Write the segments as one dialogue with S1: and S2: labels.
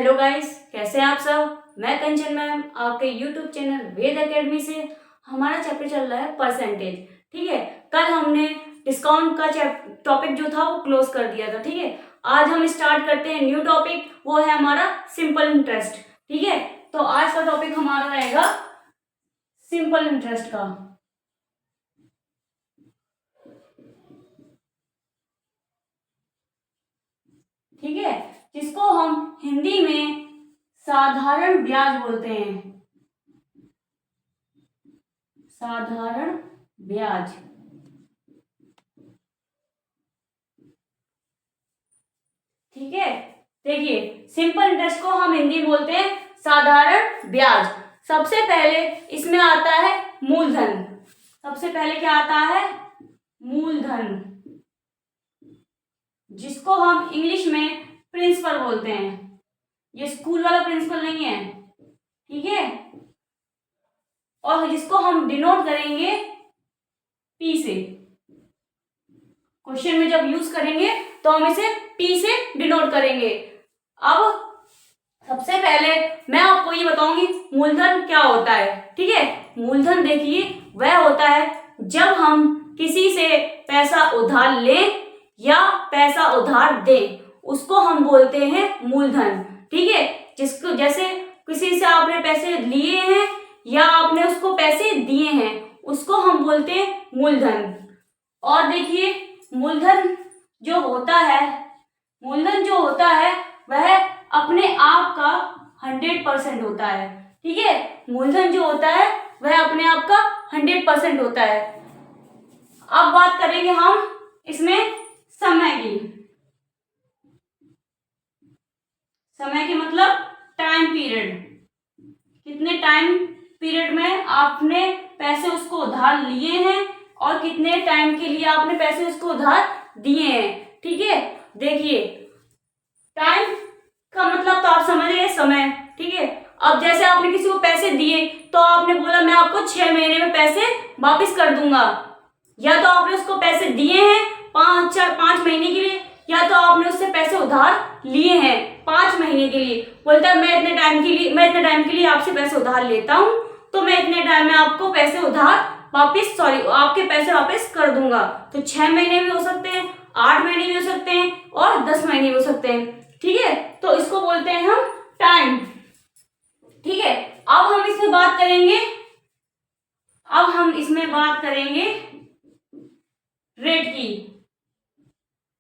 S1: Hello guys, कैसे हैं आप सब। मैं कंचन मैम आपके यूट्यूब चैनल वेद एकेडमी से। हमारा चैप्टर चल रहा है परसेंटेज। ठीक है, कल हमने डिस्काउंट का टॉपिक जो था वो क्लोज कर दिया था। ठीक है, आज हम स्टार्ट करते हैं न्यू टॉपिक, वो है हमारा सिंपल इंटरेस्ट। ठीक है, तो आज का टॉपिक हमारा रहेगा सिंपल इंटरेस्ट का। ठीक है, जिसको हम हिंदी में साधारण ब्याज बोलते हैं। साधारण ब्याज। ठीक है, देखिए सिंपल इंटरेस्ट को हम हिंदी में बोलते हैं साधारण ब्याज। सबसे पहले इसमें आता है मूलधन। सबसे पहले क्या आता है? मूलधन, जिसको हम इंग्लिश में प्रिंसिपल बोलते हैं। ये स्कूल वाला प्रिंसिपल नहीं है, ठीक है। और जिसको हम डिनोट करेंगे पी से। क्वेश्चन में जब यूज करेंगे तो हम इसे पी से डिनोट करेंगे। अब सबसे पहले मैं आपको ये बताऊंगी मूलधन क्या होता है। ठीक है, मूलधन देखिए वह होता है जब हम किसी से पैसा उधार लें या पैसा उधार दें, उसको हम बोलते हैं मूलधन। ठीक है, जिसको जैसे किसी से आपने पैसे लिए हैं या आपने उसको पैसे दिए हैं, उसको हम बोलते हैं मूलधन। और देखिए मूलधन जो होता है वह अपने आप का 100% होता है। ठीक है, मूलधन जो होता है वह अपने आप का 100% होता है। अब बात करेंगे हम इसमें समय की। समय की मतलब टाइम पीरियड। कितने टाइम पीरियड में आपने पैसे उसको उधार लिए हैं और कितने टाइम के लिए आपने पैसे उसको उधार दिए हैं। ठीक है, देखिए टाइम का मतलब तो आप समझ गए, समय। ठीक है, अब जैसे आपने किसी को पैसे दिए तो आपने बोला मैं आपको 6 महीने में पैसे वापस कर दूंगा, या तो आपने उसको पैसे दिए हैं 5 महीने के लिए, या तो आपने उससे पैसे उधार लिए हैं 5 महीने के लिए। बोलता है मैं इतने टाइम के लिए आपसे पैसे उधार लेता हूं, तो मैं इतने टाइम में आपको पैसे उधार आपके पैसे वापस कर दूंगा। तो 6 महीने भी हो सकते हैं, 8 महीने भी हो सकते हैं और 10 महीने भी हो सकते हैं। ठीक है, तो इसको बोलते हैं हम टाइम। ठीक है, अब हम इसमें बात करेंगे रेट की।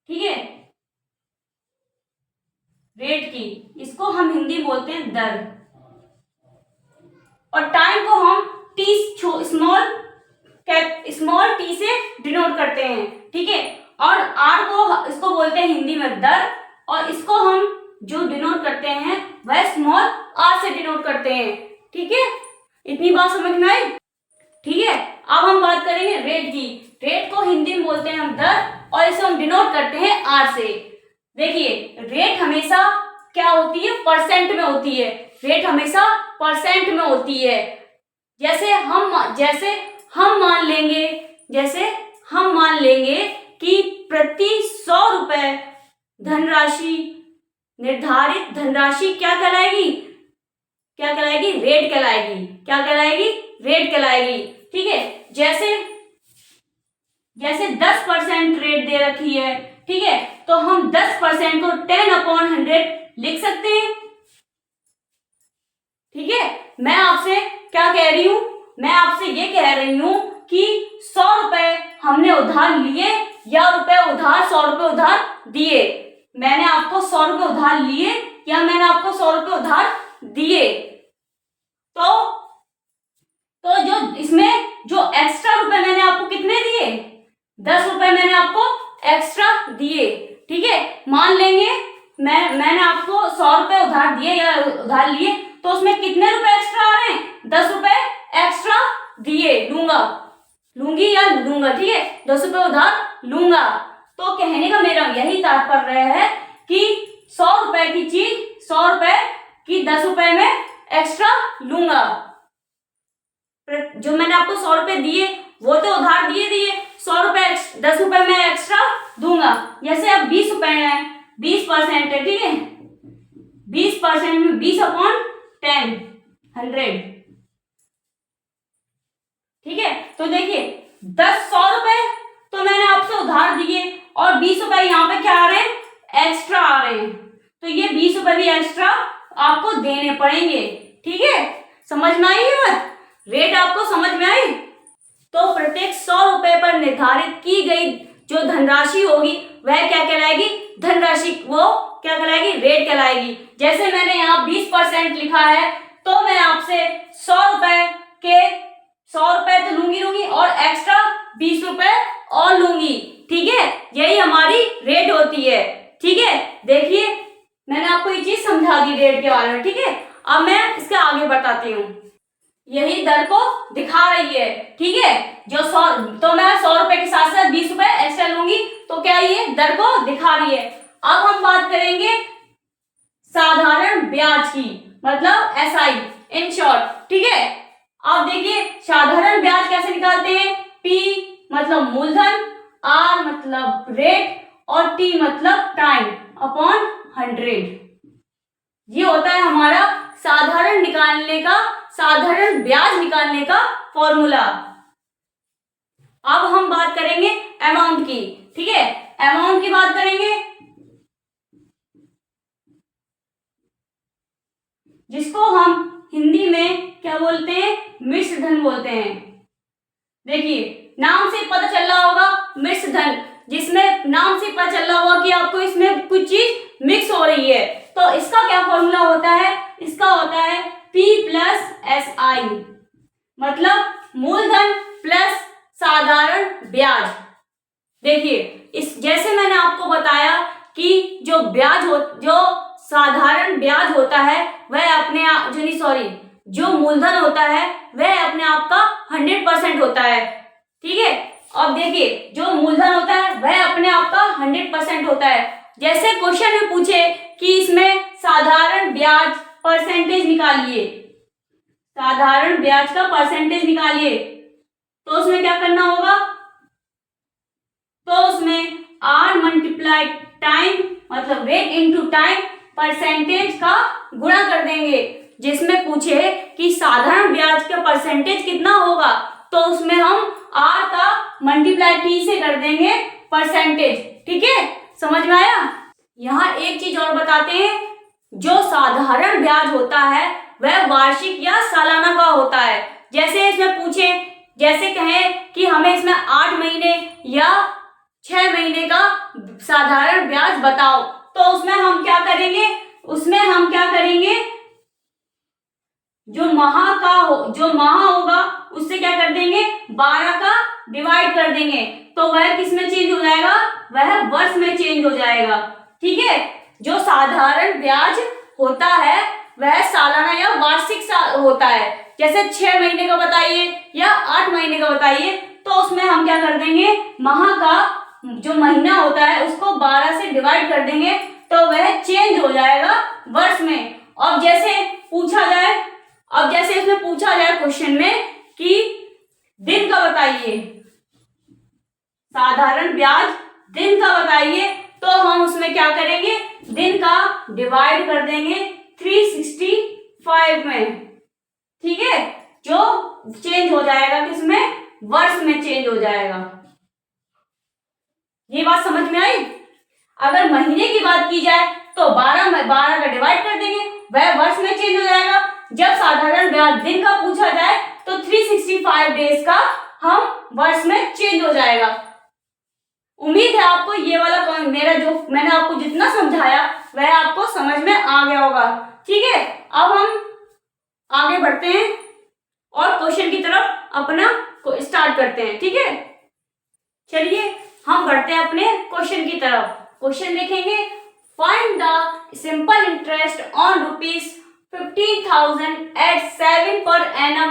S1: ठीक है, रेट की, इसको हम हिंदी बोलते हैं दर। और टाइम को हम स्मॉल टी से डिनोट करते हैं। ठीक है, और आर को इसको बोलते हैं हिंदी में दर, और इसको हम जो डिनोट करते हैं वह स्मॉल आर से डिनोट करते हैं। ठीक है, इतनी बात समझ में आई। ठीक है, अब हम बात करेंगे रेट की। रेट को हिंदी में बोलते हैं हम दर, और इसे हम डिनोट करते हैं आर से। देखिए रेट हमेशा क्या होती है? परसेंट में होती है। रेट हमेशा परसेंट में होती है। जैसे हम मान लेंगे कि प्रति 100 रुपए निर्धारित धनराशि क्या कहलाएगी? रेट कहलाएगी। क्या कहलाएगी? रेट कहलाएगी। ठीक है, जैसे 10% रेट दे रखी है, ठीक है, तो हम 10% को 10/100 लिख सकते हैं। ठीक है, मैं आपसे क्या कह रही हूं? मैं आपसे ये कह रही हूं कि 100 रुपए हमने उधार लिए या 100 रुपए उधार दिए। मैंने आपको 100 रुपए उधार लिए या मैंने आपको 100 रुपए उधार दिए, तो जो इसमें जो एक्स्ट्रा रुपए मैंने आपको कितने दिए? 10 रुपए मैंने आपको एक्स्ट्रा दिए। ठीक है, मान लेंगे मैंने आपको 100 रुपए उधार दिए या उधार लिए, तो उसमें कितने रुपए एक्स्ट्रा आ रहे हैं? 10 रुपए एक्स्ट्रा दिए, लूंगी या लूंगा। ठीक है, 10 रुपए उधार लूंगा। तो कहने का मेरा यही तात्पर्य है कि 100 रुपए की चीज 100 रुपए की 10 रुपए में एक्स्ट्रा लूंगा। जो मैंने आपको 100 रुपए दिए वो तो उधार दिए 100 रुपए 10 रुपए में एक्स्ट्रा दूंगा। जैसे अब 20 रुपए है, 20% है। ठीक है, 20 20% में 20/10 100, ठीक है। तो देखिए 100 रुपए तो मैंने आपसे उधार दिए और 20 रुपए यहाँ पे क्या आ रहे हैं, एक्स्ट्रा आ रहे हैं, तो ये 20 रुपए भी एक्स्ट्रा आपको देने पड़ेंगे, ठीक है। समझ में आई ये बात, रेट आपको समझ में आई। तो प्रत्येक 100 रुपए पर निर्धारित की गई जो धनराशि होगी वह क्या कहलाएगी, धनराशि, वो क्या कहलाएगी, रेट कहलाएगी। जैसे मैंने यहाँ 20% लिखा है तो मैं आपसे 100 रुपए के 100 रुपए तो लूंगी और एक्स्ट्रा 20 रुपए और लूंगी, ठीक है। यही हमारी रेट होती है, ठीक है। देखिए मैंने आपको ये चीज समझा दी रेट के बारे में, ठीक है। अब मैं इसके आगे बताती हूँ, यही दर को दिखा रही है, ठीक है। जो 100, तो मैं 100 रुपए के साथ साथ 20 रुपए एक्स्ट्रा लूंगी, तो क्या ये दर को दिखा रही है। अब हम बात करेंगे साधारण ब्याज की, मतलब SI इन शॉर्ट, ठीक है। अब देखिए साधारण ब्याज कैसे निकालते हैं, P मतलब मूलधन, R मतलब रेट और T मतलब टाइम अपॉन 100, ये होता है हमारा साधारण ब्याज निकालने का फॉर्मूला। अब हम बात करेंगे अमाउंट की, ठीक है। अमाउंट की बात करेंगे, जिसको हम हिंदी में क्या बोलते हैं, मिश्र धन बोलते हैं। देखिए नाम से पता चल रहा होगा मिश्र धन, जिसमें नाम से पता चल रहा होगा कि आपको इसमें कुछ चीज मिक्स हो रही है। तो इसका क्या फॉर्मूला होता है, इसका होता है P प्लस SI, मतलब मूलधन प्लस साधारण ब्याज। देखिए इस जैसे मैंने आपको बताया कि जो साधारण ब्याज होता है वह अपने आप जो मूलधन होता है वह अपने आप का 100% होता है, ठीक है। अब देखिए जो मूलधन होता है वह अपने आप का 100% होता है। जैसे क्वेश्चन में पूछे कि इसमें साधारण ब्याज परसेंटेज निकालिए, साधारण ब्याज का परसेंटेज निकालिए, तो उसमें क्या करना होगा, तो उसमें R मल्टीप्लाई टाइम मतलब रेट इंटू टाइम परसेंटेज का गुणा कर देंगे। जिसमें पूछे कि साधारण ब्याज का परसेंटेज कितना होगा, तो उसमें हम R का मल्टीप्लाई T से कर देंगे परसेंटेज, ठीक है। समझ में आया। यहाँ एक चीज और बताते हैं, जो साधारण ब्याज होता है वह वार्षिक या सालाना का होता है। जैसे इसमें पूछे, जैसे कहें कि हमें इसमें 8 महीने या 6 महीने का साधारण ब्याज बताओ, तो उसमें हम क्या करेंगे, जो माह होगा उससे क्या कर देंगे, 12 का डिवाइड कर देंगे, तो वह किस में चेंज हो जाएगा, वह वर्ष में चेंज हो जाएगा, ठीक है। जो साधारण ब्याज होता है वह सालाना या वार्षिक होता है। जैसे 6 महीने का बताइए या 8 महीने का बताइए, तो उसमें हम क्या कर देंगे, माह का जो महीना होता है उसको 12 से डिवाइड कर देंगे, तो वह चेंज हो जाएगा वर्ष में। अब जैसे इसमें पूछा जाए क्वेश्चन में कि दिन का बताइए, साधारण ब्याज दिन का बताइए, तो हम उसमें क्या करेंगे, दिन का डिवाइड कर देंगे 365 में, ठीक है। जो चेंज हो जाएगा किसमें, वर्ष में चेंज हो जाएगा। ये बात समझ में आई। अगर महीने की बात की जाए तो 12 का डिवाइड कर देंगे, वह वर्ष में चेंज हो जाएगा। जब साधारण ब्याज दिन का पूछा जाए तो 365 डेज का हम वर्ष में चेंज हो जाएगा। उम्मीद है आपको ये वाला मैंने आपको जितना समझाया वह आपको समझ में आ गया होगा, ठीक है। अब हम आगे बढ़ते हैं और क्वेश्चन की तरफ अपना स्टार्ट करते हैं, ठीक है। चलिए हम बढ़ते हैं अपने क्वेश्चन की तरफ। क्वेश्चन देखेंगे, find the simple interest on ₹15,000 at 7 per annum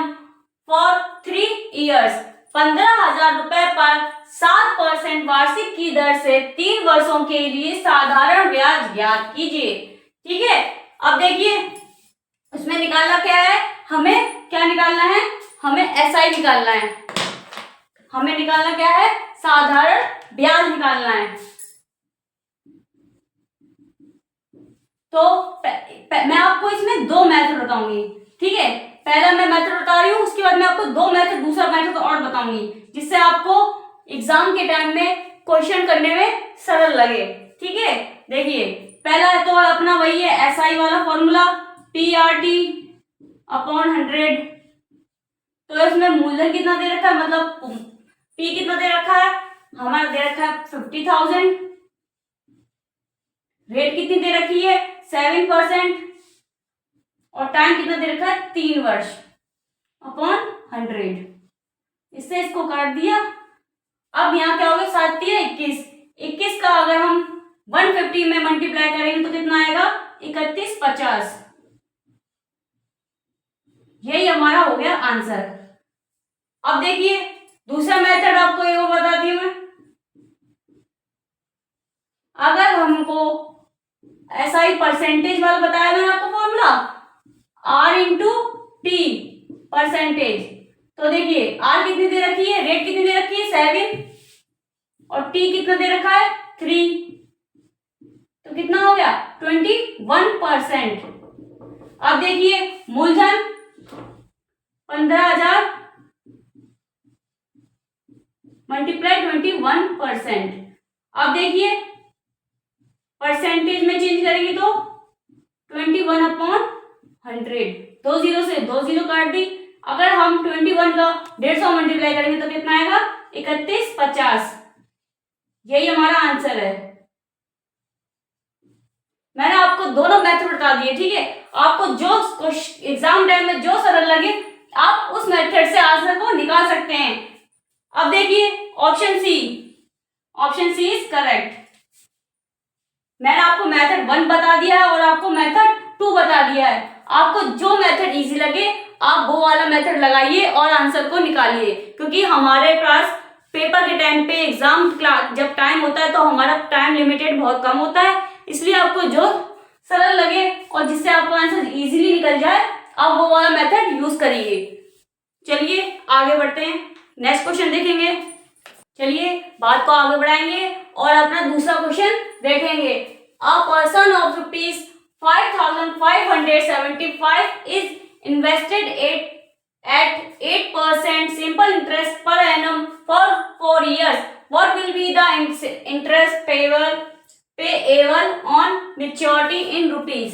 S1: for 3 years। 15,000 रुपए पर 7% वार्षिक की दर से 3 वर्षों के लिए साधारण ब्याज ज्ञात कीजिए, ठीक है। अब देखिए उसमें निकालना क्या है, हमें क्या निकालना है, हमें SI निकालना है, हमें निकालना क्या है, साधारण ब्याज निकालना है। तो मैं आपको इसमें दो मेथड बताऊंगी, ठीक है। पहला मैं मेथड बता रही हूँ, उसके बाद मैं आपको दो मेथड, दूसरा मेथड और बताऊंगी, जिससे आपको एग्जाम के टाइम में क्वेश्चन करने में सरल लगे, ठीक है। देखिए पहला तो अपना वही है एसआई वाला फॉर्मूला, PRT अपॉन 100। तो इसमें मूलधन कितना दे रखा है, मतलब P कितना दे रखा है, हमारा दे रखा है 50,000। रेट कितनी दे रखी है 7%, और टाइम कितना दे रखा है 3 वर्ष अपॉन 100। इससे इसको काट दिया। अब यहाँ क्या हो गया 7 21, 21 का अगर हम 150 में मल्टीप्लाई करेंगे तो कितना आएगा 3150। यही हमारा हो गया आंसर। अब देखिए दूसरा मेथड आपको एक और बताती हूँ मैं। अगर हमको एसआई परसेंटेज वाला बताया मैंने आपको formula, R into T percentage, तो देखिए R कितनी दे रखी है, रेट कितनी दे रखी है 7, और T कितना दे रखा है 3, तो कितना हो गया 21%। अब देखिए मूलधन 15,000 मल्टीप्लाई 21%। अब देखिए परसेंटेज में चेंज करेंगे तो 21 अपॉन 100, 2 जीरो से 2 जीरो काट दी। अगर हम 21 का 150 मल्टीप्लाई करेंगे तो कितना आएगा 3150। यही हमारा आंसर है। मैंने आपको दोनों मेथड बता दिए, ठीक है। आपको जो एग्जाम टाइम में जो सरल लगे आप उस मेथड से आंसर को निकाल सकते हैं। अब देखिए ऑप्शन सी इज करेक्ट। मैंने आपको मेथड 1 बता दिया है और आपको मेथड 2 बता दिया है। आपको जो मेथड इजी लगे आप वो वाला मेथड लगाइए और आंसर को निकालिए, क्योंकि हमारे पास पेपर के टाइम पे एग्जाम क्लास जब टाइम होता है तो हमारा टाइम लिमिटेड बहुत कम होता है, इसलिए आपको जो सरल लगे और जिससे आपको आंसर इजीली निकल जाए आप वो वाला मेथड यूज करिए। चलिए आगे बढ़ते हैं, नेक्स्ट क्वेश्चन देखेंगे। चलिए बात को आगे बढ़ाएंगे और अपना दूसरा क्वेश्चन देखेंगे। A person of ₹5,575 is invested at 8% simple interest per annum for 4 years. What will be the interest payable on maturity in rupees?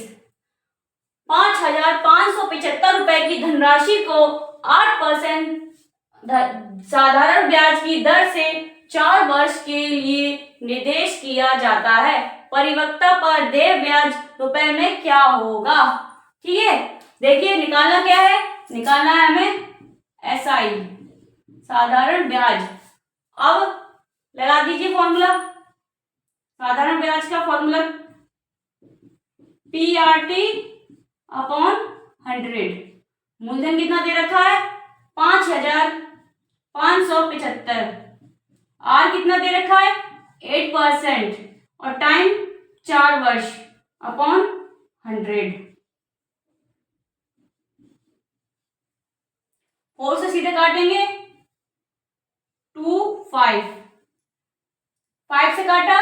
S1: 5,575 रुपए की धनराशि को 8% साधारण ब्याज की दर से 4 वर्ष के लिए निर्देश किया जाता है। परिपक्वता पर देय ब्याज रुपए में क्या होगा? ठीक है, देखिए निकालना क्या है, निकालना है हमें एसआई साधारण ब्याज। अब लगा दीजिए फॉर्मूला, साधारण ब्याज का फॉर्मूला PRT अपॉन 100। मूलधन कितना दे रखा है 5,575, R कितना दे रखा है 8% और टाइम 4 वर्ष अपॉन 100। 4 से सीधे काटेंगे 2 5, 5 से काटा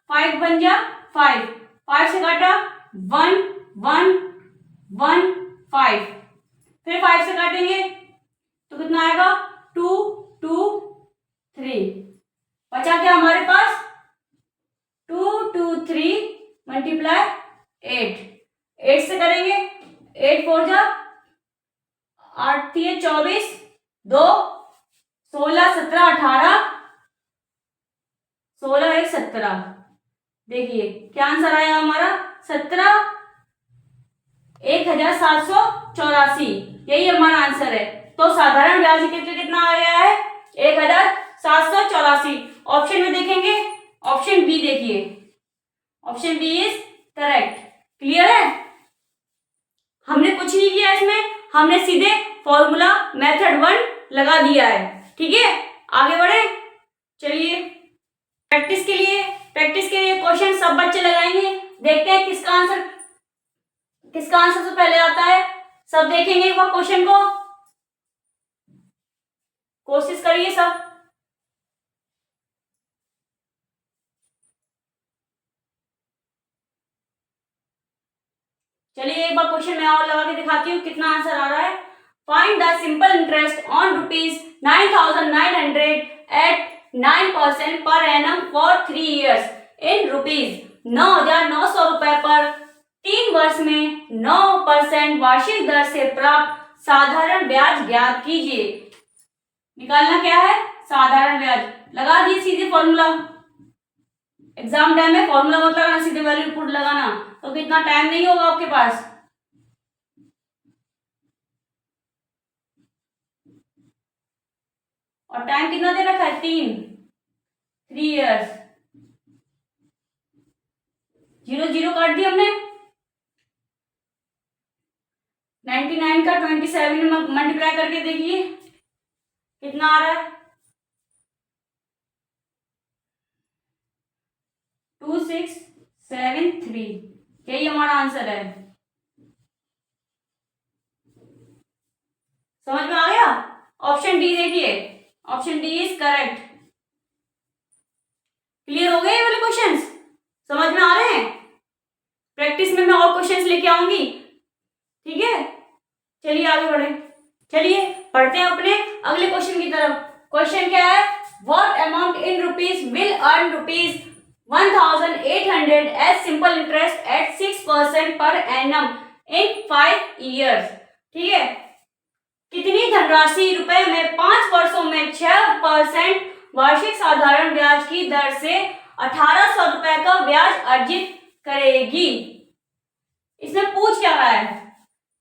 S1: 5 बन जा 5, 5 से काटा 1 1 1 5, फिर 5 से काटेंगे तो कितना आएगा 2 2 3, बचा क्या हमारे पास 2 2 3 मल्टीप्लाई 8, 8 से करेंगे 8 4 जा 8 3 24 2 16 17 18 16 1 17। देखिए क्या आंसर आया हमारा 17,1784। यही हमारा आंसर है। तो साधारण ब्याज कितना आ गया है 1,784। ऑप्शन में देखेंगे ऑप्शन बी, देखिए option B is correct. Clear है, हमने कुछ नहीं किया इसमें, हमने सीधे फॉर्मूला मेथड 1 लगा दिया है। ठीक है, आगे बढ़े। चलिए प्रैक्टिस के लिए क्वेश्चन सब बच्चे लगाएंगे, देखते हैं किसका आंसर से पहले आता है। सब देखेंगे एक बार क्वेश्चन को, कोशिश करिए सब। और क्वेश्चन मैं और लगा के दिखाती हूँ कितना आंसर आ रहा है। Find the simple interest on ₹9,900 at 9% per annum for 3 years इन ₹9,900 पर 3 वर्ष में 9% वार्षिक दर से प्राप्त साधारण ब्याज ज्ञात कीजिए। निकालना क्या है? साधारण ब्याज। लगा दिए सीधे फॉर्मूला। एग्जाम टाइम में फॉर्मूला मत लगाना, सीधे वैल्यू पुट लगाना, तो कितना टाइम नहीं होगा आपके पास। और टाइम कितना दे रखा है? 3 years। 0 0 काट दिया हमने। 99 का 27 में मल्टीप्लाई करके देखिए कितना आ रहा है। 2673। यही हमारा आंसर है। समझ में आ गया? ऑप्शन डी देखिए, option D is correct. Clear हो गए ये वाले क्वेश्चंस? समझ में आ रहे हैं? प्रैक्टिस में मैं और क्वेश्चंस लेके आऊंगी, ठीक है? चलिए आगे बढ़े। चलिए पढ़ते हैं अपने अगले क्वेश्चन की तरफ। क्वेश्चन क्या है? What amount in rupees will earn ₹1,800 as simple interest at 6% per annum in 5 years। ठीक है, कितनी धनराशि रुपए में 5 वर्षों में 6% वार्षिक साधारण ब्याज की दर से ₹1,800 का ब्याज अर्जित करेगी। इसमें पूछ क्या रहा है?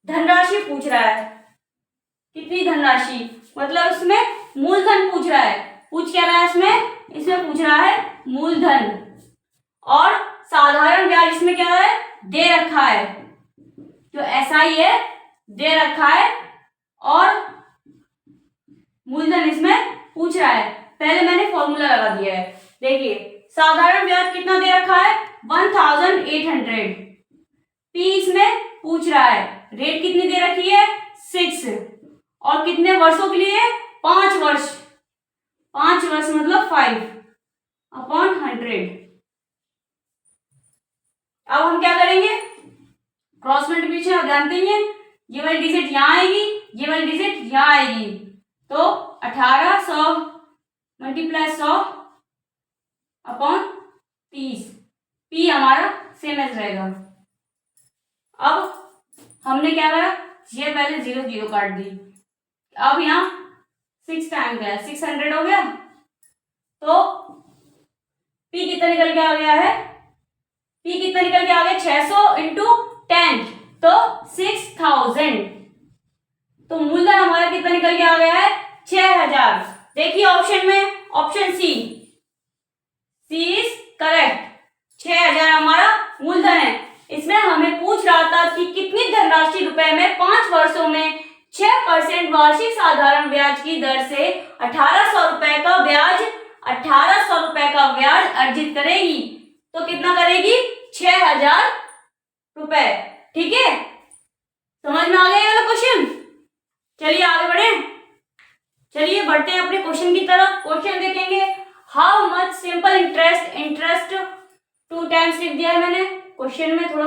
S1: धनराशि पूछ रहा है। कितनी धनराशि, मतलब इसमें मूलधन पूछ रहा है। पूछ क्या रहा है इसमें? इसमें पूछ रहा है मूलधन। और साधारण ब्याज इसमें क्या है? दे रखा है, जो एसआई है दे रखा है, और मूलधन इसमें पूछ रहा है। पहले मैंने फॉर्मूला लगा दिया है। देखिए साधारण ब्याज कितना दे रखा है? 1800। पी इसमें पूछ रहा है, रेट कितनी दे रखी है? 6, और कितने वर्षों के लिए? 5 वर्ष। 5 वर्ष मतलब 5/100। अब हम क्या करेंगे? क्रॉस मल्टीप्लिकेशन आप जानते ही हैं, ये वाली डिजिट यहाँ आएगी, ये वाली डिजिट यहाँ आएगी, तो 1800 मल्टीप्लाई 100/30। पी हमारा सेम एज रहेगा। अब हमने क्या करा? ये पहले 0 0 काट दी। अब यहाँ 6 टाइम गया, 600 हो गया, तो पी कितना निकल के आ गया है? पी कितना निकल के आ गया? 600 इंटू 10, तो 6000। तो मूलधन हमारा कितना निकल के आ गया है? 6000। देखिए ऑप्शन में, ऑप्शन सी इज करेक्ट। 6000 हमारा मूलधन है। इसमें हमें पूछ रहा था कि कितनी धनराशि रुपए में 5 वर्षों में 6% वार्षिक साधारण ब्याज की दर से ₹1,800 का ब्याज अर्जित करेगी। तो कितना करेगी? 6000 रुपए। ठीक है, समझ में आ गया ये वाला क्वेश्चन? चलिए आगे बढ़े। चलिए बढ़ते हैं अपने क्वेश्चन की तरफ। क्वेश्चन देखेंगे, how much simple interest 2 times लिख दिया है मैंने, क्वेश्चन में थोड़ा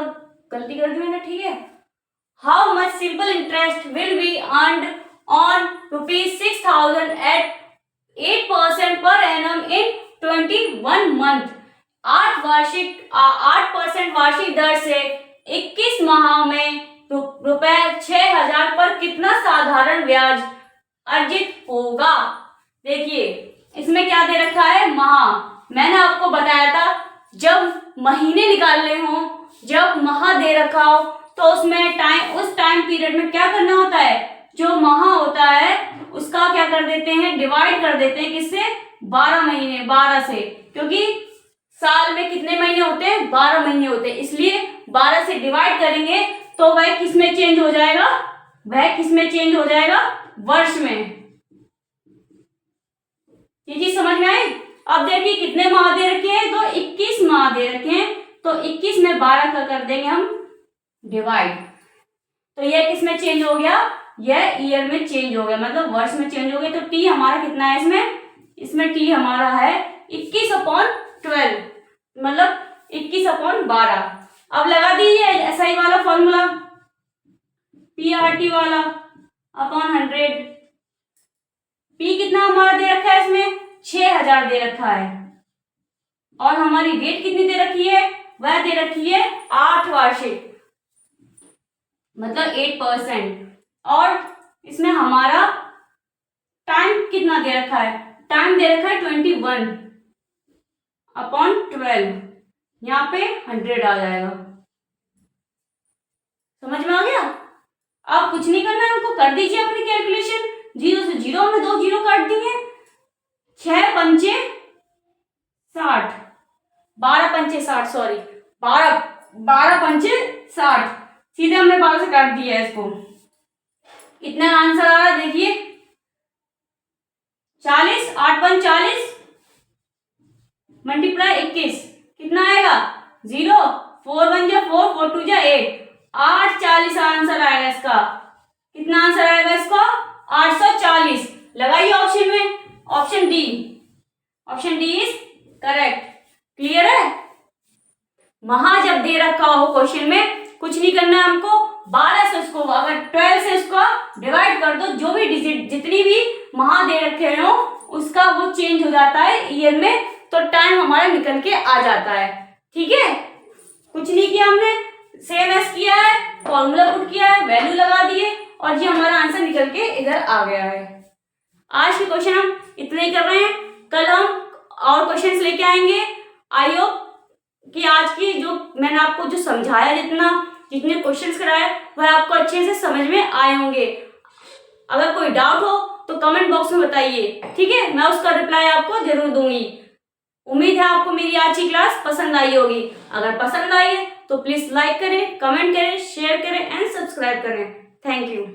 S1: गलती कर दी मैंने, ठीक है। How much simple interest will be earned on ₹6,000 at 8% per annum in 21 month। 8% वार्षिक दर से 21 माह में ₹6,000 पर कितना साधारण ब्याज अर्जित होगा। देखिए इसमें क्या दे रखा है? माह। मैंने आपको बताया था जब महीने निकालने हो, जब माह दे रखा हो, तो उसमें उस टाइम पीरियड में क्या करना होता है? जो माह होता है उसका क्या कर देते हैं? डिवाइड कर देते हैं। किससे? 12 महीने, 12 से, क्योंकि साल में कितने महीने होते हैं? 12 महीने होते हैं, इसलिए 12 से डिवाइड करेंगे तो वह किस में चेंज हो जाएगा? वह किस में चेंज हो जाएगा? वर्ष में। ये चीज समझ में आई? अब देखिए कितने माह दे रखे हैं? तो 21 माह दे रखे हैं, तो 21 में 12 का कर देंगे हम डिवाइड, तो यह किस में चेंज हो गया? यह ईयर में चेंज हो गया, मतलब वर्ष में चेंज हो गया। तो टी हमारा कितना है इसमें टी हमारा है 21/12, मतलब 21/12। अब लगा दीजिए एसआई वाला फॉर्मूला। PRT वाला अपॉन 100। P कितना हमारा दे रखा है इसमें, 6000 दे रखा है, और हमारी रेट कितनी दे रखी है, वह दे रखी है 8 वार्षिक, मतलब 8%। और इसमें हमारा टाइम कितना दे रखा है, टाइम दे रखा है 21 अपॉन 12, यहाँ पे 100 आ जाएगा। समझ में आ गया? अब कुछ नहीं करना है हमको, कर दीजिए अपनी कैलकुलेशन। 0 से 0 में 2 0 काट दिए, 6 पंचे 60, 12 पंचे 60, सॉरी 12 पंचे 60, सीधे हमने 12 से काट दिया है इसको। कितना आंसर आ रहा है देखिए, 40, 8 पंच 40 मल्टीप्लाई 21, कितना आएगा 0, 4 1 जा 4, 4 2 जा 8, 840 आंसर आएगा इसका। कितना आंसर आएगा इसका, 840। लगाइए ऑप्शन में, option D, option D is correct. Clear है? वहां जब दे रखा हो क्वेश्चन में, कुछ नहीं करना है हमको, 12 से उसको, अगर 12 से उसको डिवाइड कर दो, जो भी डिजिट जितनी भी वहां दे रखे हो उसका वो चेंज हो जाता है ईयर में, तो टाइम हमारा निकल के आ जाता है। ठीक है, कुछ नहीं किया हमने, सेम एस किया है, फॉर्मूला पुट किया है, वैल्यू लगा दिए, और ये हमारा आंसर निकल के इधर आ गया है। आज के क्वेश्चन हम इतने ही कर रहे हैं, कल हम और क्वेश्चंस लेके आएंगे। आई होप कि आज की जो मैंने आपको जो समझाया, जितने क्वेश्चंस कराए, वह आपको अच्छे से समझ में आए होंगे। अगर कोई डाउट हो तो कमेंट बॉक्स में बताइए, ठीक है, मैं उसका रिप्लाई आपको जरूर दूंगी। उम्मीद है आपको मेरी आज की क्लास पसंद आई होगी। अगर पसंद आई है तो प्लीज लाइक करें, कमेंट करें, शेयर करें एंड सब्सक्राइब करें। Thank you.